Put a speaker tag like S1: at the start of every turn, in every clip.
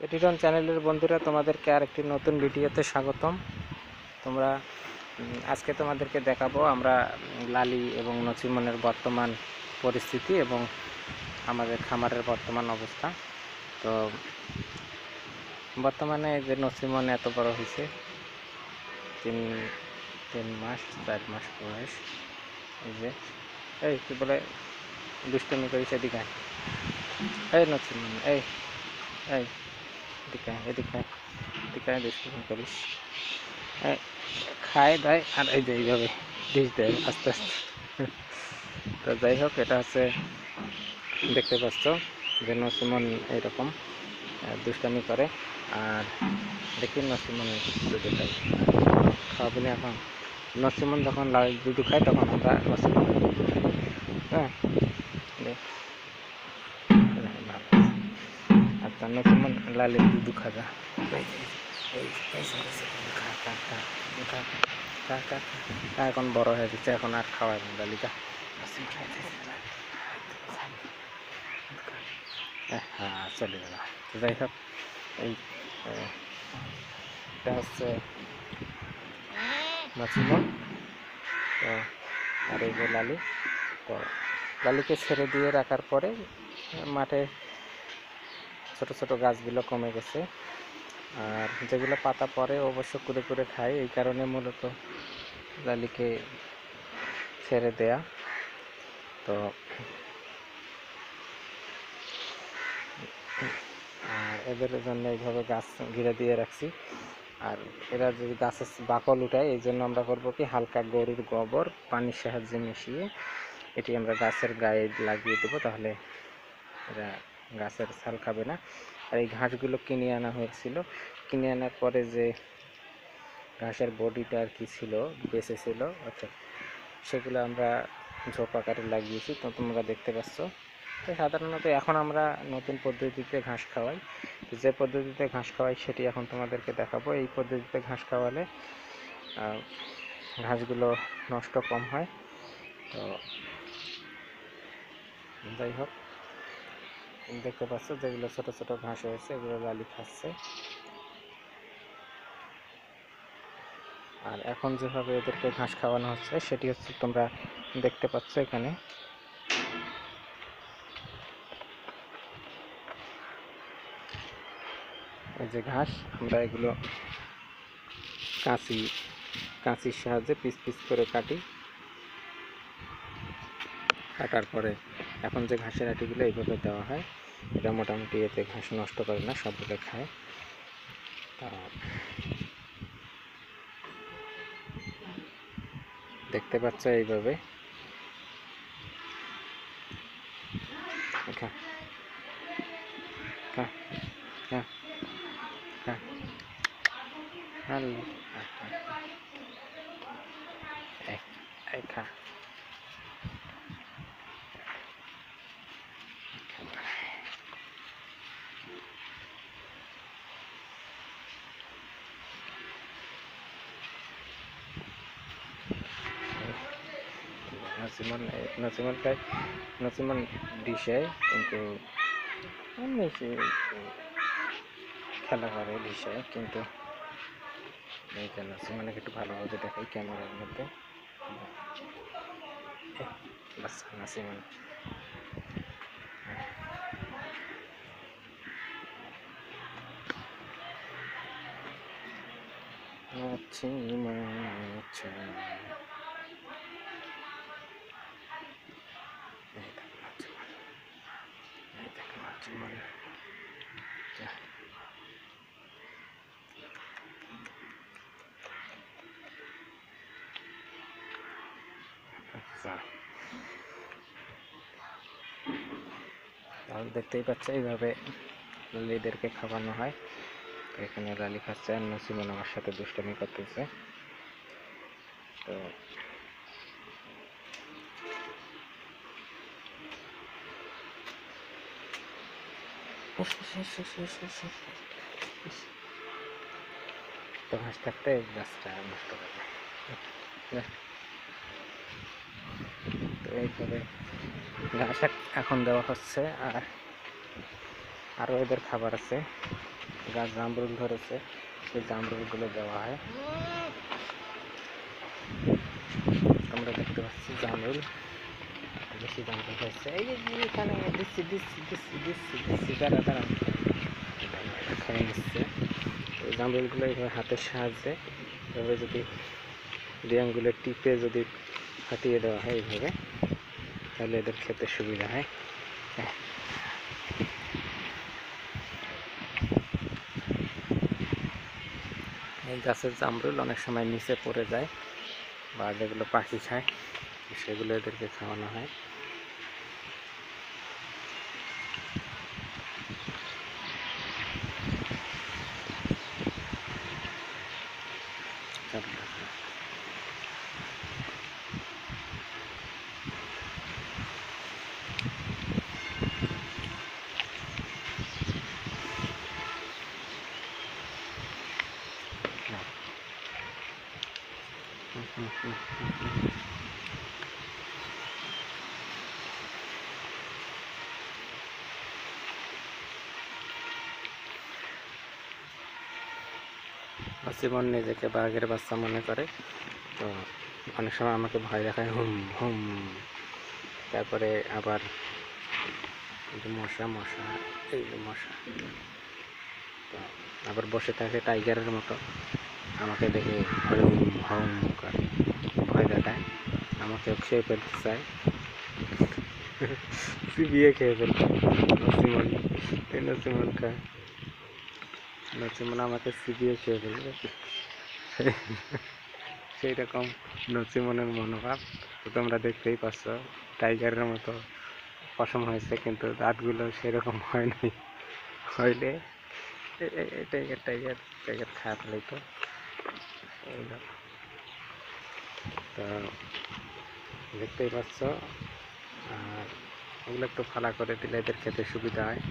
S1: এটিরন চ্যানেলের বন্ধুরা, তোমাদেরকে আরেকটি নতুন ভিডিওতে স্বাগতম। তোমরা আজকে তোমাদেরকে দেখাবো আমরা লালি এবং নচিমনের বর্তমান পরিস্থিতি এবং আমাদের খামারের বর্তমান অবস্থা। তো বর্তমানে যে নচিমন এত বড় হয়েছে, তিন মাস 4 মাস বয়স। এই যে এই কি বলে দুষ্টমি করিস, এদিকে এই নচিমন, এই এই এদিকে এদিকে এদিকে দুষ্টমি করিস, খায় দেয় আর এই যে এইভাবে ডিশ দেয় আস্তে আস্তে। তো যাই হোক, এটা হচ্ছে দেখতে পাচ্ছ যে নচিমন এইরকম দুষ্টামি করে। আর দেখি নচিমন দুধু খাই খাওয়াবি না এখন। নচিমন যখন লাল দুধু খায় তখন আমরা নচিমন আচ্ছা, নচিমন লালের দুধু খাজা এখন বড় হয়ে গেছে, এখন আর খাওয়ায় না লালিকা। হ্যাঁ, চলে গেল। যাই হোক, এটা হচ্ছে নচিমন। তো আর এই যে লালি। তো লালিকে ছেড়ে দিয়ে রাখার পরে মাঠে ছোট ছোট গাছগুলো কমে গেছে, আর যেগুলো পাতা পরে অবশ্য কুড়ে কুড়ে খায়। এই কারণে মূলত লালিকে ছেড়ে দেয়া। তো আর এদের জন্য এইভাবে গাছ ঘিরে দিয়ে রাখছি। আর এরা যদি গাছের বাকল উঠায়, এই জন্য আমরা করবো কি, হালকা গরুর গোবর পানির সাহায্যে মিশিয়ে এটি আমরা গাছের গায়ে লাগিয়ে দেবো, তাহলে এরা গাছের ছাল খাবে না। আর এই ঘাসগুলো কিনে আনা হয়েছিল, কিনে আনার পরে যে ঘাসের বডিটা আর কি ছিল, বেঁচে ছিল, অর্থাৎ সেগুলো আমরা ঝোপ আকারে লাগিয়েছি। তো তোমরা দেখতে পাচ্ছ। তো সাধারণত এখন আমরা নতুন পদ্ধতিতে ঘাস খাওয়াই। যে পদ্ধতিতে ঘাস খাওয়াই সেটি এখন তোমাদেরকে দেখাবো। এই পদ্ধতিতে ঘাস খাওয়ালে ঘাসগুলো নষ্ট কম হয়। তো যাই হোক, দেখতে পাচ্ছ যেগুলো ছোট ছোট ঘাস হয়েছে, এগুলো লালি খাচ্ছে। আর এখন যেভাবে এদেরকে ঘাস খাওয়ানো হচ্ছে সেটি হচ্ছে তোমরা দেখতে পাচ্ছ এখানে। এই যে ঘাস, আমরা এগুলো কাঁচির সাহায্যে পিস পিস করে কাটি। কাটার পরে এখন যে ঘাসের আটিগুলো এইভাবে দেওয়া হয়, এটা মোটামুটি এতে ঘাস নষ্ট করে না, সবগুলো খায়। দেখতে পাচ্ছ এইভাবে খা। নচিমন ডিশে কিন্তু খেলা করে ডিশে, কিন্তু নচিমনকে একটু ভালোভাবে দেখাই ক্যামেরার মধ্যে। নচিমন তাহলে দেখতেই পাচ্ছ এইভাবে লালিদেরকে খাওয়ানো হয়। এখানে লালি খাচ্ছে আর নচিমন আমার সাথে দুষ্টামি করতেছে। তো তো ঘাস থাকতে গাছটা নষ্ট করবে। তো এইভাবে ঘাস এখন দেওয়া হচ্ছে। আর আরও এদের খাবার আছে, গাছ জামরুল ধরেছে, সেই জামরুলগুলো দেওয়া হয়। আমরা দেখতে পাচ্ছি জামরুল, বেশি জামরুল হয়েছে। এই যে এখানে দিচ্ছি দাঁড়া খেয়ে নিচ্ছে। এই জামরুলগুলো এইভাবে হাতের সাহায্যে এভাবে যদি দুই আঙ্গুলে টিপে যদি ফাটিয়ে দেওয়া হয় এইভাবে, তাহলে এদের খেতে সুবিধা হয়। এই গাছের জামরুল অনেক সময় নিচে পড়ে যায়, বা যেগুলো পাখি খায় সেগুলো এদেরকে খাওয়ানো হয়। জীবন নিজেকে বাঘের বাচ্চা মনে করে, তো অনেক সময় আমাকে ভয় দেখায়, হুম হুম। তারপরে আবার মশা মশা, এই যে মশা, তো আবার বসে থাকে টাইগারের মতো, আমাকে দেখে হম হম করে ভয় দেখায়, আমাকে খেয়ে ফেলতে চায়, চিবিয়ে খেয়ে ফেলতে। নসিমন, এই নসিমন খায়, নসিমন আমাকে চিবিয়ে খেয়ে ফেলবে, সেই রকম নসিমনের মনোভাব। তো তোমরা দেখতেই পাচ্ছ টাইগারের মতো পশম হয়েছে, কিন্তু দাঁতগুলো সেরকম হয় নাই। হইলে টাইগার টাইগার টাইগার খারাপ হইতো। তো দেখতেই পাচ্ছ, আর এগুলো একটু ফালা করে দিলে এদের খেতে সুবিধা হয়।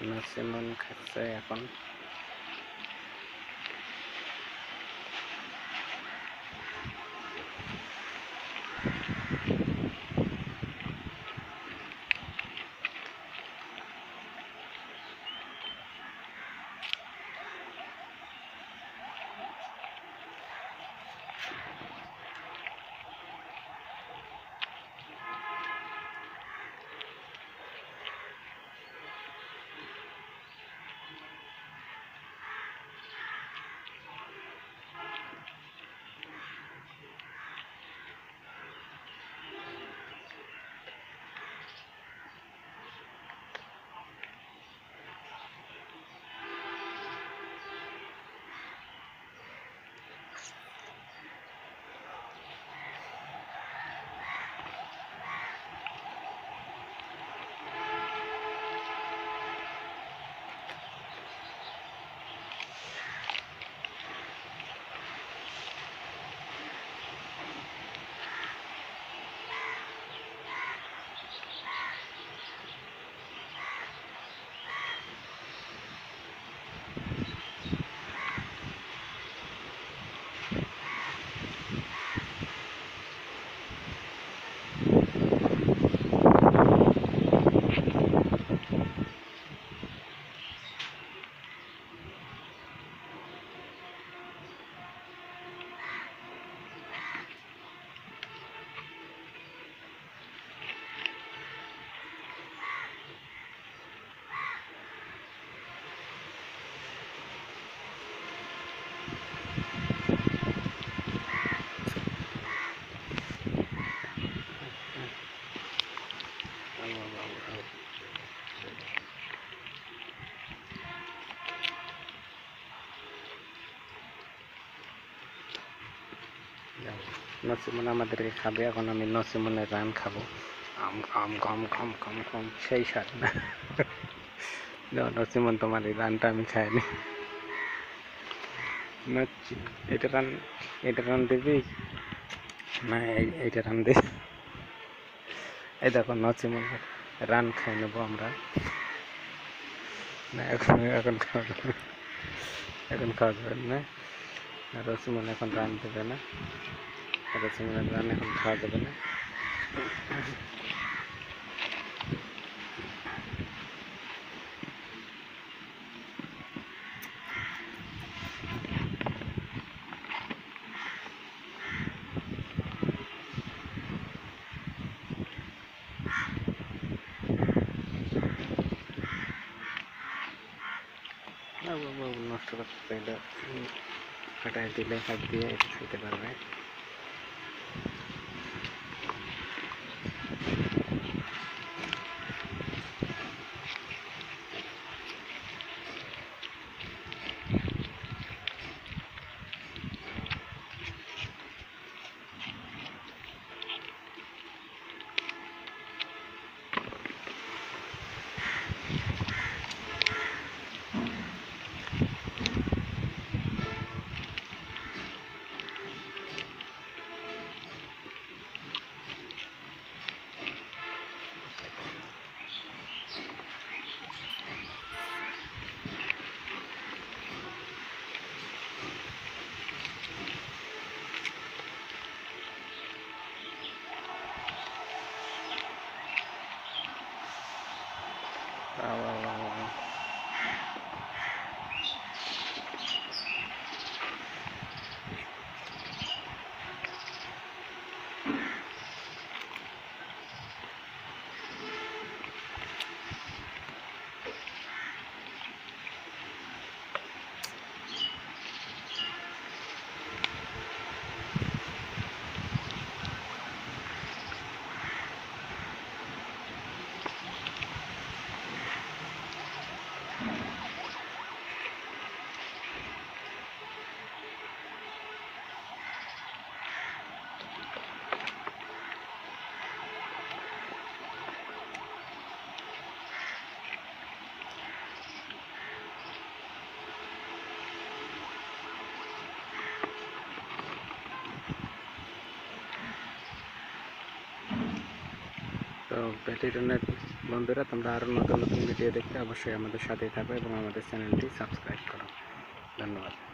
S1: নসিমন খাচ্ছে এখন। নসিমন আমাদেরকে খাবে, এখন আমি নসিমনের রান খাবো। আম আম কম কম কম কম সেই স্বাদ না। নসিমন তোমার এই রানটা আমি খাইনি। এটা রান দিবি না? এইটা রান দিবি? এই দেখো নসিমনের রান খাই নেবো আমরা। না এখন খাওয়া যাবে, এখন খাওয়া যাবে না। রসিমন এখন রান দেবে না, রসিমনের রান এখন খাওয়া যাবে না। নষ্ট করতে এটা ফাটাই দিলে হাত দিয়ে খেতে পারবে। তো ব্যাটেরিয়নের বন্ধুরা, তোমরা আরও নতুন নতুন ভিডিও দেখতে অবশ্যই আমাদের সাথেই থাকো এবং আমাদের চ্যানেলটি সাবস্ক্রাইব করো। ধন্যবাদ।